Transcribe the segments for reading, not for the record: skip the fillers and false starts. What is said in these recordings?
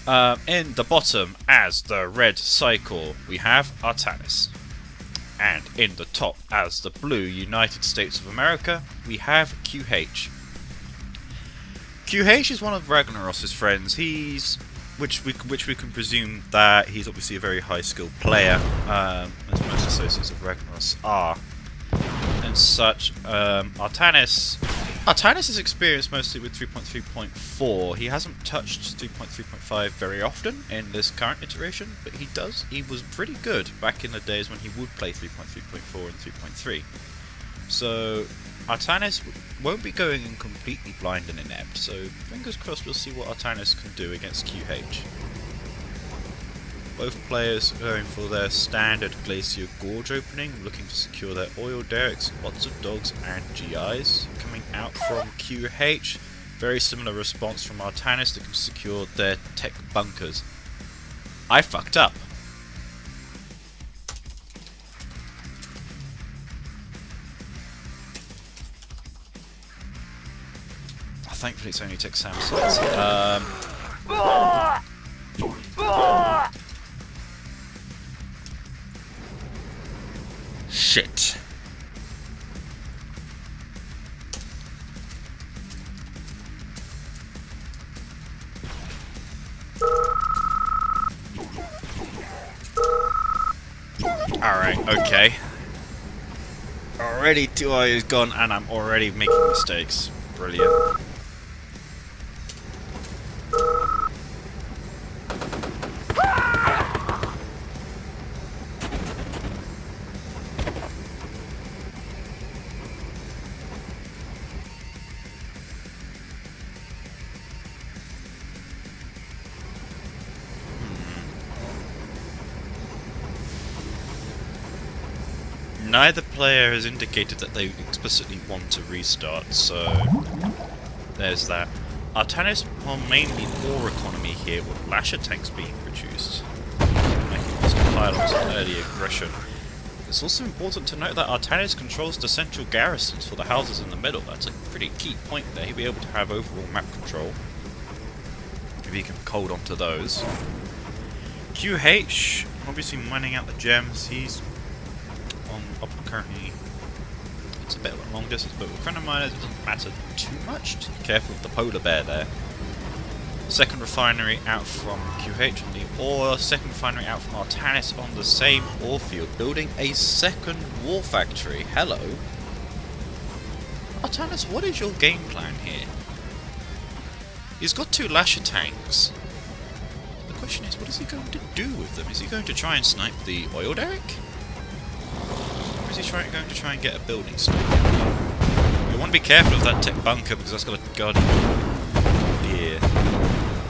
In the bottom, as the red cycle, we have Artanis. And in the top, as the blue United States of America, we have QH. QH is one of Ragnaros's friends. Which we can presume that he's obviously a very high skilled player, as most associates of Ragnaros are. And such, Artanis is experienced mostly with 3.3.4. He hasn't touched 3.3.5 very often in this current iteration, but he does. He was pretty good back in the days when he would play 3.3.4 and 3.3. So Artanis won't be going in completely blind and inept, so fingers crossed we'll see what Artanis can do against QH. Both players are going for their standard Glacier Gorge opening, looking to secure their oil derricks, lots of dogs and GIs. Coming out from QH, very similar response from Artanis, that can secure their tech bunkers. I fucked up. Thankfully it's only tech SAM sites. Shit. Alright, okay. Already 2i is gone and I'm already making mistakes. Brilliant. Neither player has indicated that they explicitly want to restart, so there's that. Artanis will mainly ore economy here with lasher tanks being produced, making this pile of some early aggression. It's also important to note that Artanis controls the central garrisons for the houses in the middle. That's a pretty key point there. He'll be able to have overall map control if he can hold on to those. QH, obviously mining out the gems. He's up currently, it's a bit of a long distance, but with Chrono Miners it doesn't matter too much. Just be careful of the polar bear there. Second refinery out from QH on the ore, second refinery out from Artanis on the same ore field, building a second war factory. Hello. Artanis, what is your game plan here? He's got 2 lasher tanks. The question is, what is he going to do with them? Is he going to try and snipe the oil derrick? Is he going to try and get a building snipe? You want to be careful of that tech bunker because that's got a guardian here.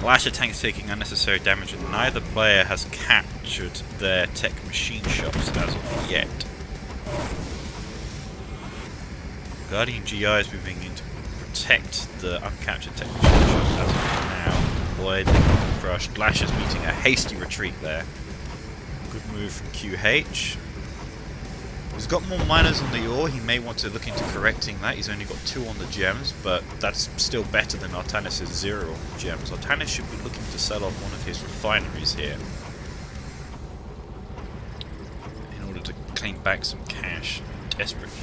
Lasher tank's taking unnecessary damage and neither player has captured their tech machine shops as of yet. Guardian GI is moving in to protect the uncaptured tech machine shop as of now. Boyd crushed. Lasher's meeting a hasty retreat there. Good move from QH. He's got more miners on the ore, he may want to look into correcting that. He's only got 2 on the gems, but that's still better than Artanis' 0 on the gems. Artanis should be looking to sell off one of his refineries here in order to claim back some cash desperately.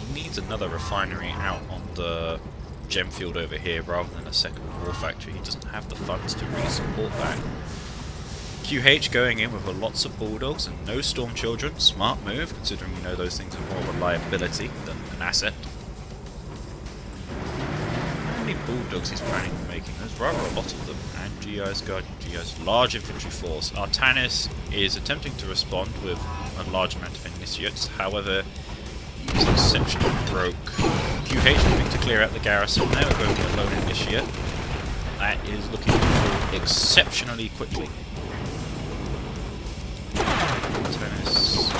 He needs another refinery out on the gem field over here rather than a second war factory. He doesn't have the funds to really support that. QH going in with lots of bulldogs and no storm children. Smart move, considering you know those things are more of a liability than an asset. How many bulldogs he's planning on making? There's rather a lot of them. And GI's Guardian GI's large infantry force. Artanis is attempting to respond with a large amount of initiates. However, he's exceptionally broke. QH moving to clear out the garrison there. We're going with a lone initiate. That is looking to fall exceptionally quickly. Artanis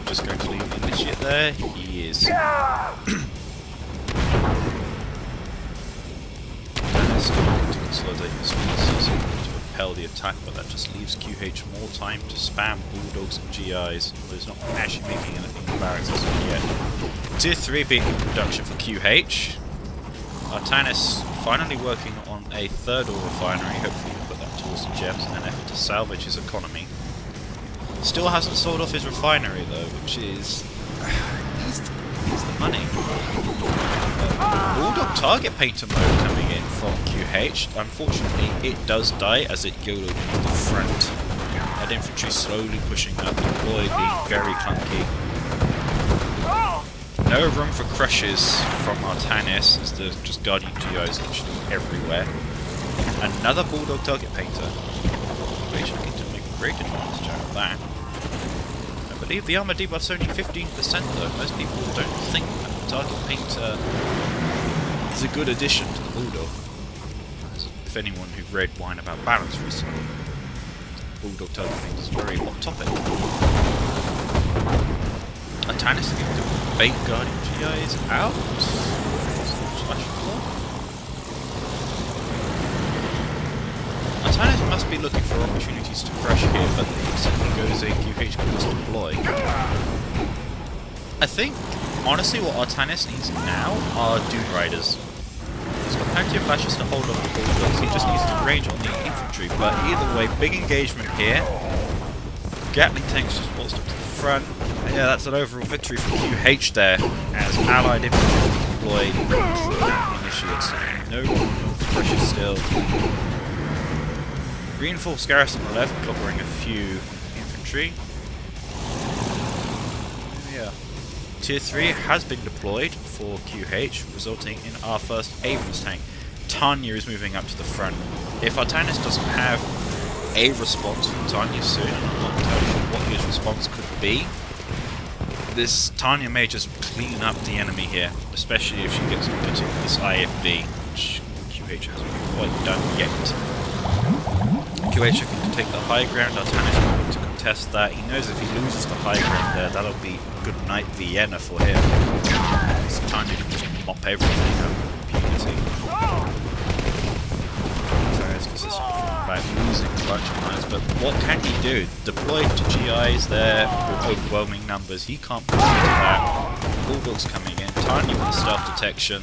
just going to leave the initiate there. He is. Artanis going to consolidate his forces in order to repel the attack, but that just leaves QH more time to spam bulldogs and GIs. Although he's not actually making anything in barracks as of yet. Tier 3 being in production for QH. Artanis finally working on a third ore refinery. Hopefully he'll put that towards the gems in an effort to salvage his economy. Still hasn't sold off his refinery though, which is... he's the money. Bulldog target painter mode coming in from QH. Unfortunately, it does die as it goes into the front. That infantry slowly pushing up, deploy being very clunky. No room for crushes from Artanis, as there's just Guardian GIs literally everywhere. Another Bulldog target painter. Which looking to make a great advantage out of that. I believe the armor debuff's only 15% though. Most people don't think that the target painter is a good addition to the Bulldog. As if anyone who read Wine About Balance recently, Bulldog target painter is a very hot topic. Artanis looking to bait Guardian GIs out. Artanis must be looking for opportunities to crush here, but it instantly goes a QH to deploy. I think, honestly, what Artanis needs now are Dune Riders. He's got plenty of flashes to hold off the Bulldogs, he just needs to range on the infantry, but either way, big engagement here. Gatling tanks just waltzed up to the front. Yeah, that's an overall victory for QH there, as allied infantry deployed initiates. No pressure still. Reinforced garrison on left, clobbering a few infantry. Yeah. Tier 3 has been deployed for QH, resulting in our first Abrams tank. Tanya is moving up to the front. If Artanis doesn't have a response from Tanya soon, and I'm not entirely sure what his response could be, this Tanya may just clean up the enemy here, especially if she gets put in this IFV, which QH hasn't quite done yet. QH looking to take the high ground, Artanis looking to contest that. He knows if he loses the high ground there, that'll be good night Vienna for him. So Tanya can just mop everything out with impunity. About losing a bunch of lines, but what can he do? Deployed to GIs there with overwhelming numbers. He can't push into that. Bulldogs coming in. Tanya with the stealth detection.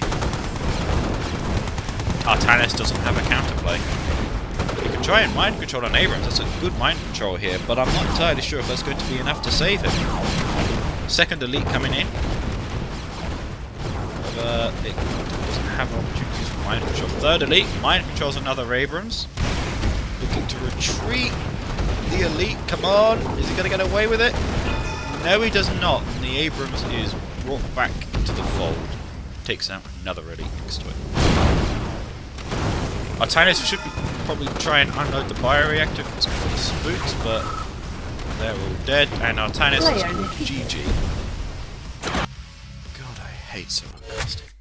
Artanis doesn't have a counterplay. You can try and mind control on Abrams. That's a good mind control here, but I'm not entirely sure if that's going to be enough to save him. Second elite coming in. But it doesn't have opportunities for mind control. Third elite. Mind controls another Abrams. Looking to retreat. The elite, come on. Is he going to get away with it? No, he does not. And the Abrams is brought back into the fold. Takes out another elite next to it. Artanis should probably try and unload the bioreactor for the spooks, but they're all dead. And Artanis is called GG. God, I hate solocasting.